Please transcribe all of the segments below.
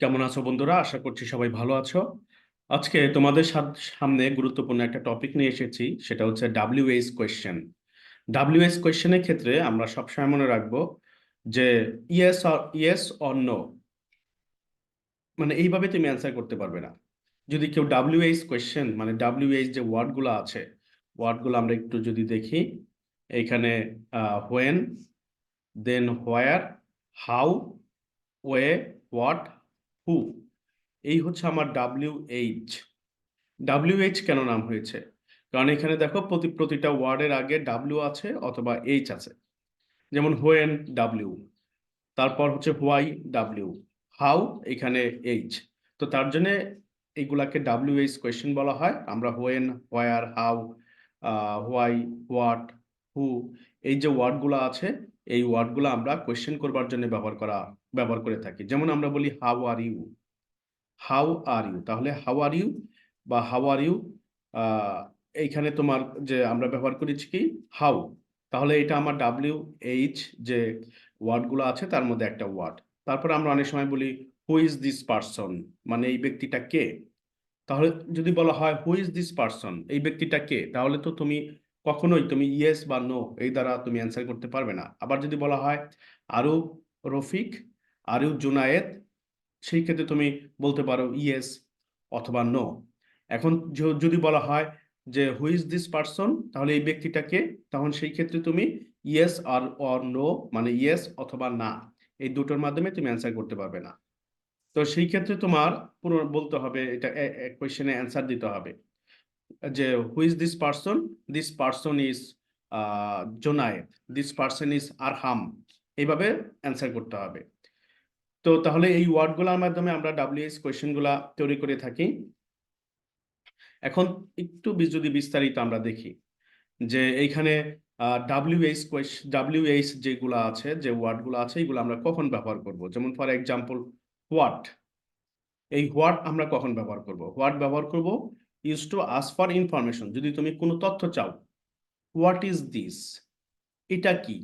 কেমন আছো বন্ধুরা? আশা করছি সবাই ভালো আছো। আজকে তোমাদের সামনে গুরুত্বপূর্ণ একটা টপিক নিয়ে এসেছি, সেটা হচ্ছে WH কোয়েশ্চেন। WH কোয়েশ্চেনের ক্ষেত্রে আমরা সবসময় মনে রাখবো যে ইয়েস অর নো, মানে এইভাবে তুমি অ্যান্সার করতে পারবে না। যদি কেউ WH কোয়েশ্চেন মানে WH যে ওয়ার্ডগুলো আছে, ওয়ার্ডগুলো আমরা একটু যদি দেখি, এইখানে when, then where, how, way, what, who, এই হচ্ছে আমার WH কেন নাম হয়েছে? কারণ এখানে দেখো প্রতিটা ওয়ার্ডের আগে ডাব্লিউ আছে অথবা এইচ আছে। যেমন হোয়েন, ডাব্লিউ, তারপর হচ্ছে হোয়াই, ডাব্লিউ, হাউ, এখানে এইচ। তো তার জন্য এইগুলাকে WH কোয়েশ্চেন বলা হয়। আমরা when, where, how, why, what, who, এই যে ওয়ার্ডগুলো আছে, এই ওয়ার্ডগুলো আমরা কোয়েশ্চেন করবার জন্য ব্যবহার করে থাকি। যেমন আমরা বলি how are you, how are you, তাহলে হাউ আর ইউ বা হাউ আর ইউ, এইখানে তোমার যে আমরা ব্যবহার করেছি কি হাউ, তাহলে এটা আমার WH যে ওয়ার্ডগুলো আছে তার মধ্যে একটা ওয়ার্ড। তারপর আমরা অনেক সময় বলি হু ইজ দিস পারসন, মানে এই ব্যক্তিটা কে। তাহলে যদি বলা হয় হু ইজ দিস পারসন, এই ব্যক্তিটা কে, তাহলে তো তুমি কখনোই তুমি ইয়েস বা নো এই দ্বারা তুমি অ্যান্সার করতে পারবে না। আবার যদি বলা হয় আরু রফিক, আরু জুনায়েদ, সেই ক্ষেত্রে তুমি বলতে পারো ইয়েস অথবা নো। এখন যদি বলা হয় যে হু ইজ দিস পারসন, তাহলে এই ব্যক্তিটাকে, তখন সেই ক্ষেত্রে তুমি ইয়েস আর অর নো, মানে ইয়েস অথবা না, এই দুটোর মাধ্যমে তুমি অ্যান্সার করতে পারবে না। তো সেই ক্ষেত্রে তোমার পুরো বলতে হবে, এটা কোয়েশ্চেনে অ্যান্সার দিতে হবে যে who is this person, this person is Junaid, this person is Arham, এইভাবে অ্যান্সার করতে হবে। তো তাহলে এই ওয়ার্ডগুলোর মাধ্যমে আমরা WH কোয়েশ্চেনগুলা তৈরি করে থাকি। এখন একটু যদি বিস্তারিত আমরা দেখি যে এইখানে WH যেগুলো আছে, যে ওয়ার্ডগুলো আছে, এগুলো আমরা কখন ব্যবহার করব। যেমন ফর এক্সাম্পল হোয়াট, এই হোয়াট আমরা কখন ব্যবহার করব? হোয়াট ব্যবহার করব use to ask for information, যদি তুমি কোনো তথ্য চাও। হোয়াট ইজ দিস, এটা কি?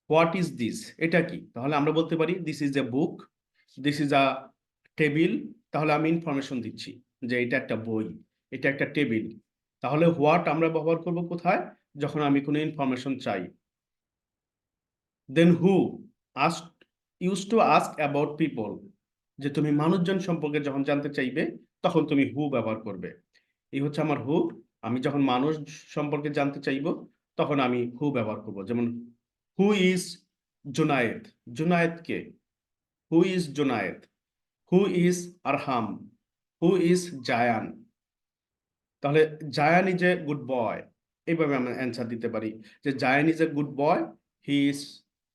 হোয়াট ইজ দিস, এটা কি? তাহলে আমরা বলতে পারি this is a book, this is a table. তাহলে আমি ইনফরমেশন দিচ্ছি যে এটা একটা বই, এটা একটা টেবিল। তাহলে হোয়াট আমরা ব্যবহার করব কোথায়? যখন আমি কোনো ইনফরমেশন চাই। Then who, ask, use to ask about people, যে তুমি মানুষজন সম্পর্কে যখন জানতে চাইবে তখন তুমি হু ব্যবহার করবে। এই হচ্ছে আমার হু। আমি যখন মানুষ সম্পর্কে জানতে চাইবো তখন আমি হু ব্যবহার করব। যেমন হু ইজ জুনায়েদ, জুনায়েদ কে? Who is Junaid, who is Arham, who is Zayan. তাহলে Zayan is a good boy, এইভাবে আমরা অ্যান্সার দিতে পারি যে Zayan is a good boy, he is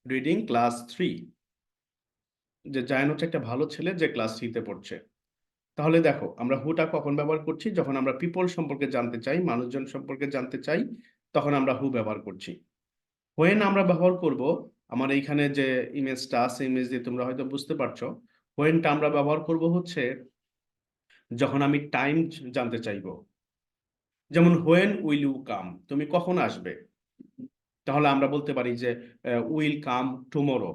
reading class 3, যে জায়ান হচ্ছে একটা ভালো ছেলে যে ক্লাস 3-তে পড়ছে। তাহলে দেখো আমরা হুটা কখন ব্যবহার করছি? যখন আমরা পিপল সম্পর্কে জানতে চাই, মানুষজন সম্পর্কে জানতে চাই, তখন আমরা হু ব্যবহার করছি। হোয়েন আমরা ব্যবহার করব, আমার এইখানে যে ইমেজটা আছে, ইমেজ দিয়ে তোমরা হয়তো বুঝতে পারছো। হোয়েনটা আমরা ব্যবহার করব হচ্ছে যখন আমি টাইম জানতে চাইবো। যেমন হোয়েন উইল ইউ কাম, তুমি কখন আসবে? তাহলে আমরা বলতে পারি যে will come tomorrow,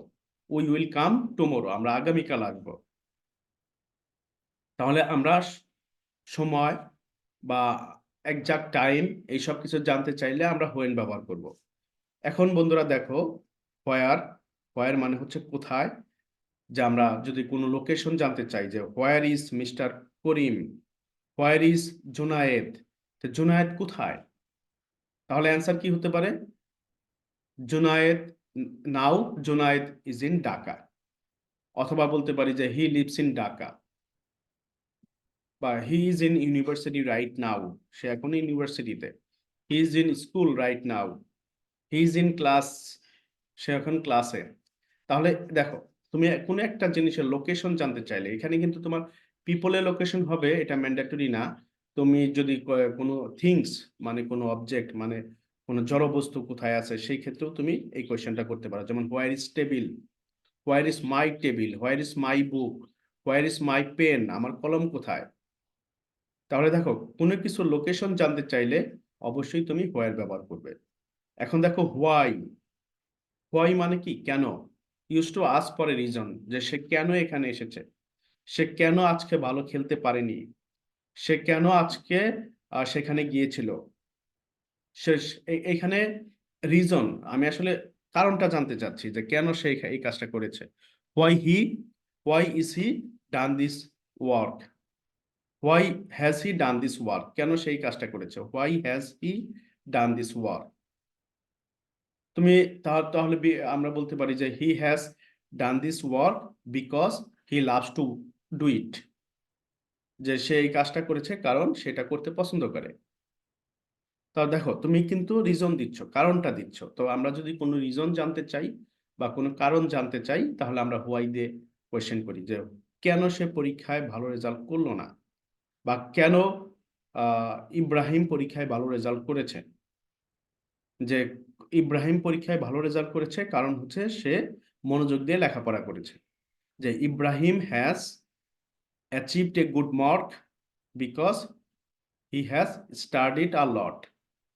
we will come tomorrow, আমরা আগামীকাল আসবো। তাহলে আমরা সময় বা একজাক্ট টাইম এইসব কিছু জানতে চাইলে আমরা হোয়েন ব্যবহার করব। এখন বন্ধুরা দেখো, হোয়ার, হোয়ার মানে হচ্ছে কোথায়। যে আমরা যদি কোনো লোকেশন জানতে চাই, যে where is mister Karim, where is Junaid, তো জুনায়েদ কোথায়? তাহলে অ্যান্সার কি হতে পারে? Junaid, now Junaid is in Dhaka. অথবা বলতে পারি যে হি লিভস ইন ঢাকা, বা he is in university right now, সে এখন ইউনিভার্সিটিতে। He is in school right now, he is in class, সে এখন ক্লাসে। তাহলে দেখো, তুমি কোনো একটা জিনিসের লোকেশন জানতে চাইলে এখানে কিন্তু তোমার পিপলের লোকেশন হবে, এটা ম্যান্ডেটরি না। তুমি যদি কোনো থিংস মানে কোনো অবজেক্ট মানে কোনো জড় বস্তু কোথায় আছে, সেই ক্ষেত্রেও তুমি এই কোয়েশ্চেনটা করতে পারো। যেমন where is table, where is my table, where is my book, where is my pen, আমার কলম কোথায়। তাহলে দেখো, কোনো কিছু লোকেশন জানতে চাইলে অবশ্যই তুমি হোয়ার ব্যবহার করবে। এখন দেখো হোয়াই, হোয়াই মানে কি? কেন? Use to ask for a reason, যে সে কেন এখানে এসেছে। সে কেন আজকে ভালো খেলতে পারেনি, সে কেন আজকে সেখানে গিয়েছিল, এইখানে রিজন, আমি আসলে কারণটা জানতে চাচ্ছি যে কেন সে এই কাজটা করেছে। Why he, why is he done this work, why has he done this work, কেন সেই কাজটা করেছে, why has he done this work. তুমি তাহলে আমরা বলতে পারি যে he has done this work because he loves to do it, যে সে এই কাজটা করেছে কারণ সেটা করতে পছন্দ করে। তা দেখো তুমি কিন্তু রিজন দিচ্ছ, কারণটা দিচ্ছ। তো আমরা যদি কোনো রিজন জানতে চাই বা কোনো কারণ জানতে চাই, তাহলে আমরা হোয়াই দিয়ে কোয়েশ্চেন করি যে কেন সে পরীক্ষায় ভালো রেজাল্ট করলো না, বা কেন ইব্রাহিম পরীক্ষায় ভালো রেজাল্ট করেছে। যে ইব্রাহিম পরীক্ষায় ভালো রেজাল্ট করেছে কারণ হচ্ছে সে মনোযোগ দিয়ে লেখাপড়া করেছে। যে Ibrahim has achieved a good mark because he has studied a lot,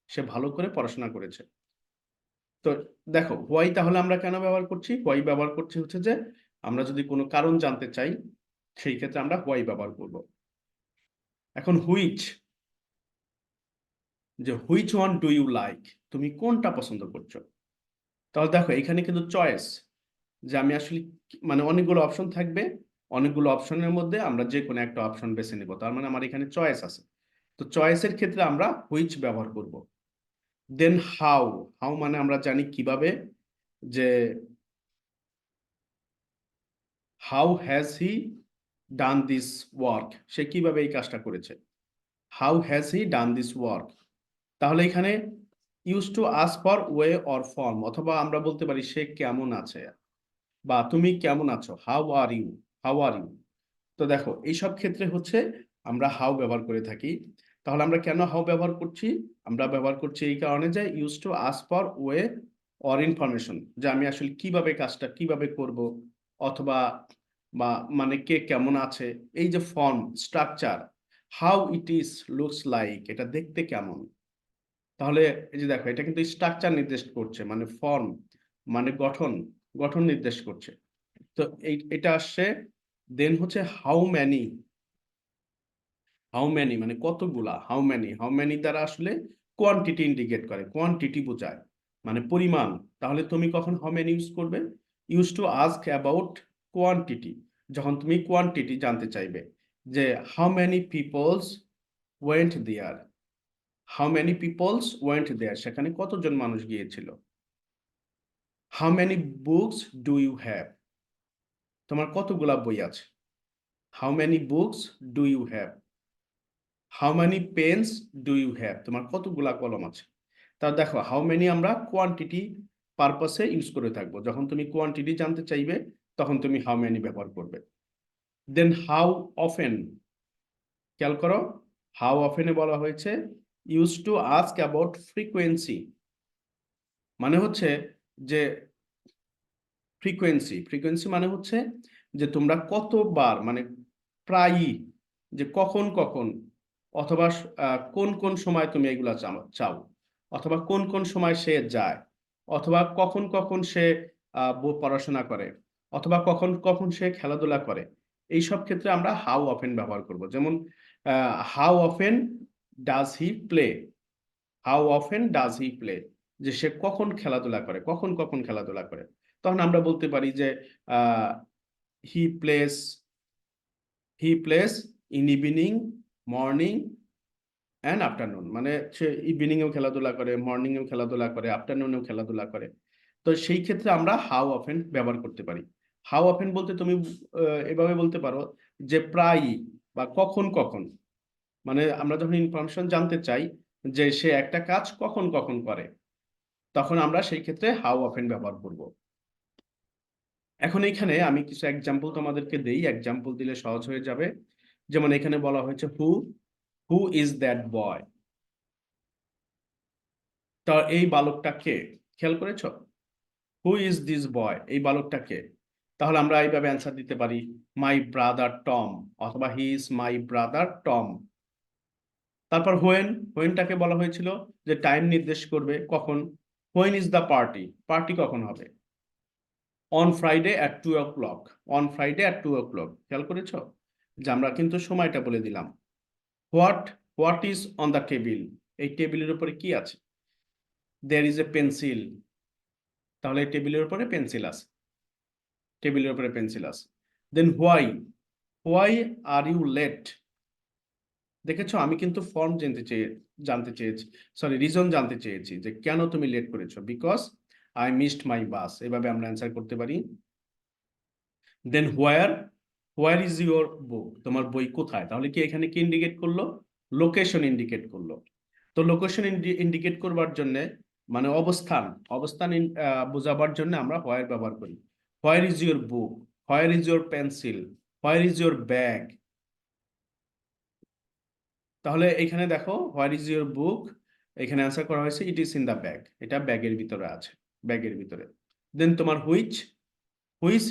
সে ভালো করে পড়াশোনা করেছে। তো দেখো হোয়াই তাহলে আমরা কেন ব্যবহার করছি, হোয়াই ব্যবহার করছি হচ্ছে যে আমরা যদি কোনো কারণ জানতে চাই সেই ক্ষেত্রে আমরা হোয়াই ব্যবহার করব। এখন হুইচ, যে which one do you like, তুমি কোনটা পছন্দ করছো। তাহলে দেখো এখানে কিন্তু চয়েস, যে আমি আসলে মানে অনেকগুলো অপশন থাকবে, অনেকগুলো অপশনের মধ্যে আমরা যে কোনো একটা অপশন বেছে নিব, তার মানে আমার এখানে চয়েস আছে। তো চয়েসের ক্ষেত্রে আমরা হুইচ ব্যবহার করব। দেন হাউ, হাউ মানে আমরা জানি কিভাবে, যে how has he done this work, সে কিভাবে এই কাজটা করেছে, how has he done this work. তাহলে এখানে use to ask for way or form, অথবা আমরা বলতে পারি সে কেমন আছে, বা তুমি কেমন আছো, how are you, how are you. তো দেখো এইসব ক্ষেত্রে হচ্ছে আমরা হাউ ব্যবহার করে থাকি। তাহলে আমরা কেন হাউ ব্যবহার করছি, আমরা ব্যবহার করছি এই কারণে যে use to ask for way or information, যে আমি আসলে কিভাবে কাজটা কিভাবে করব, অথবা বা মানে কে কেমন আছে, এই যে form structure, how it is looks like, এটা দেখতে কেমন। তাহলে এই যে দেখো এটা কিন্তু স্ট্রাকচার নির্দেশ করছে, মানে ফর্ম মানে গঠন, গঠন নির্দেশ করছে। তো এটা আসছে। দেন হচ্ছে হাউ ম্যানি, হাউ ম্যানি মানে কতগুলা, হাউ ম্যানি, হাউ ম্যানি দ্বারা আসলে কোয়ান্টিটি ইন্ডিকেট করে, কোয়ান্টিটি বোঝায় মানে পরিমাণ। তাহলে তুমি কখন হাউ ম্যানি ইউজ করবে, use to ask about quantity, যখন তুমি কোয়ান্টিটি জানতে চাইবে, যে how many peoples went there, how many peoples went there, সেখানে কতজন মানুষ গিয়েছিল। How many books do you have, তোমার কতগুলা বই আছে, how many books do you have. How many pens do you have, তোমার কতগুলা কলম আছে। তা দেখো হাউ মেনি আমরা কোয়ান্টিটি পারপাসে ইউজ করে থাকবো, যখন তুমি কোয়ান্টিটি জানতে চাইবে তখন তুমি হাউ মেনি ব্যবহার করবে। দেন হাউ অফেন, খেয়াল করো হাউ অফেনে বলা হয়েছে use to ask about frequency, মানে হচ্ছে যে ফ্রিকোয়েন্সি, ফ্রিকোয়েন্সি মানে হচ্ছে যে তোমরা কতবার, মানে প্রায়ই, যে কখন কখন, অথবা কোন কোন সময় তুমি এগুলা চাও, অথবা কোন কোন সময় সে যায়, অথবা কখন কখন সে পড়াশোনা করে, অথবা কখন কখন সে খেলাধুলা করে। এই সব ক্ষেত্রে আমরা হাউ অফেন ব্যবহার করব। যেমন how often does he play, how often does he play, যে সে কখন খেলাধুলা করে, কখন কখন খেলাধুলা করে। তখন আমরা বলতে পারি যে he plays, he plays in evening, morning and afternoon, মানে সে ইভিনিং এও খেলাধুলা করে, মর্নিং এও খেলাধুলা করে, আফটারনুনেও খেলাধুলা করে। তো সেই ক্ষেত্রে আমরা হাউ অফেন ব্যবহার করতে পারি। হাউ অফেন বলতে তুমি এভাবে বলতে পারো যে প্রায়ই বা কখন কখন, মানে আমরা যখন ইনফরমেশন জানতে চাই যে সে একটা কাজ কখন কখন করে, তখন আমরা সেই ক্ষেত্রে হাউ অফেন ব্যবহার করব। এখন এখানে আমি কিছু এক্সাম্পল তোমাদেরকে দেই, এক্সাম্পল দিলে সহজ হয়ে যাবে। যেমন এখানে বলা হয়েছে হু, হু ইজ দ্যাট বয়, তা এই বালকটা কে, খেয়াল করেছো, হু ইজ দিস বয়, এই বালকটা কে। তাহলে আমরা এইভাবে অ্যান্সার দিতে পারি মাই ব্রাদার টম, অথবা he is my brother Tom. তারপর হোয়েন, হোয়েনটাকে বলা হয়েছিল যে টাইম নির্দেশ করবে, কখন, when is the party, party কখন হবে, on Friday at 2 o'clock, on Friday at 2 o'clock, খেয়াল করেছো। যে আমরা কিন্তু সময়টা বলে দিলাম। What what is on the table, এই টেবিলের উপরে কি আছে? দেয়ার ইজ এ পেন্সিল, তাহলে এই টেবিলের উপরে পেন্সিল আছে, টেবিলের উপরে পেন্সিল আছে। Then why, why are you late? দেখেছো আমি কিন্তু ফর্ম জানতে চেয়েছি, সরি রিজন জানতে চেয়েছি যে কেন তুমি লেট করেছো, বিকজ আই মিসড মাই বাস, এভাবে আমরা অ্যান্সার করতে পারি। দেন হোয়ার ইজ ইউর বুক, তোমার বই কোথায়? তাহলে কি এখানে কি ইন্ডিকেট করলো? লোকেশন ইন্ডিকেট করলো। তো লোকেশন ইন্ডিকেট করবার জন্য মানে অবস্থান, বোঝাবার জন্য আমরা হোয়ার ব্যবহার করি। Where is your book, where is your pencil, where is your bag? তাহলে এখানে দেখো হোয়ার ইজ ইউর বুক, এখানে অ্যান্সার করা হয়েছে it is in the bag, এটা ব্যাগের ভিতরে আছে, ব্যাগের ভিতরে। দেন তোমার which, which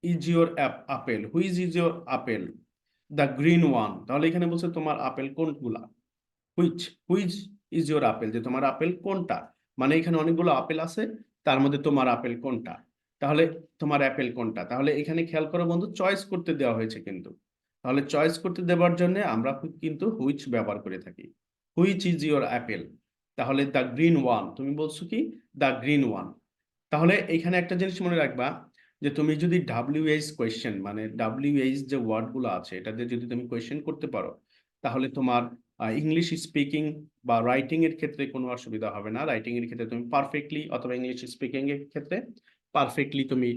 is your apple, which is your apple? The green one, তাহলে এখানে বলছে তোমার আপেল কোনগুলা? Which, which is your apple, যে তোমার আপেল কোনটা, মানে এখানে অনেকগুলো আপেল আছে, তার মধ্যে তোমার আপেল কোনটা? তাহলে তোমার অ্যাপেল কোনটা? তাহলে এখানে খেয়াল করো বন্ধু, চয়েস করতে দেওয়া হয়েছে কিন্তু, তাহলে চয়েস করতে দেওয়ার জন্য আমরা কিন্তু হুইচ ব্যবহার করে থাকি। Which is your Apple? তাহলে দ্য গ্রিন ওয়ান, তুমি বলছো কি দ্য গ্রিন ওয়ান। তাহলে এখানে একটা জিনিস মনে রাখবা, যে তুমি যদি ডাব্লিউএইচ কোয়েশ্চেন, মানে ডাব্লিউএইচ যে ওয়ার্ডগুলো আছে এটা দিয়ে যদি তুমি কোয়েশ্চেন করতে পারো, তাহলে তোমার ইংলিশ স্পিকিং বা রাইটিং এর ক্ষেত্রে কোনো অসুবিধা হবে না। রাইটিং এর ক্ষেত্রে তুমি পারফেক্টলি, অথবা ইংলিশ স্পিকিং এর ক্ষেত্রে পারফেক্টলি তুমি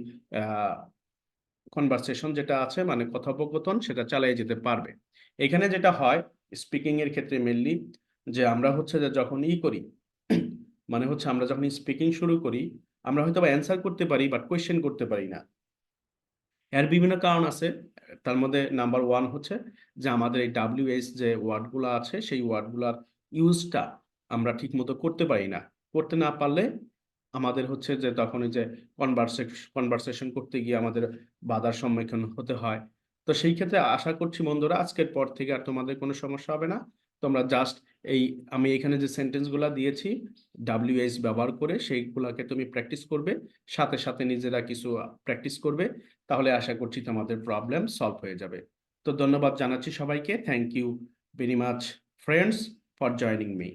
কনভারসেশন যেটা আছে মানে কথোপকথন সেটা চালিয়ে যেতে পারবে। এখানে যেটা হয় স্পিকিং এর ক্ষেত্রে মেনলি, যে আমরা হচ্ছে যে যখন করি, মানে হচ্ছে আমরা যখন স্পিকিং শুরু করি, আমরা হয়তো অ্যান্সার করতে পারি বাট কোয়েশ্চেন করতে পারি না। এর বিভিন্ন কারণ আছে, তার মধ্যে নাম্বার ওয়ান হচ্ছে যে আমাদের এই ডাব্লিউএইচ যে ওয়ার্ডগুলো আছে সেই ওয়ার্ডগুলার ইউজটা আমরা ঠিক মতো করতে পারি না। করতে না পারলে আমাদের হচ্ছে যে তখন এই যে কনভারসেশন করতে গিয়ে আমাদের বাধার সম্মুখীন হতে হয়। তো সেই ক্ষেত্রে আশা করছি বন্ধুরা আজকের পর থেকে আর তোমাদের কোনো সমস্যা হবে না। তোমরা জাস্ট এই আমি এখানে যে সেন্টেন্সগুলো দিয়েছি ডাব্লিউএইচ ব্যবহার করে সেইগুলাকে তুমি প্র্যাকটিস করবে, সাথে সাথে নিজেরা কিছু প্র্যাকটিস করবে, তাহলে আশা করছি তোমাদের প্রবলেম সলভ হয়ে যাবে। তো ধন্যবাদ জানাচ্ছি সবাইকে, thank you very much friends for joining me.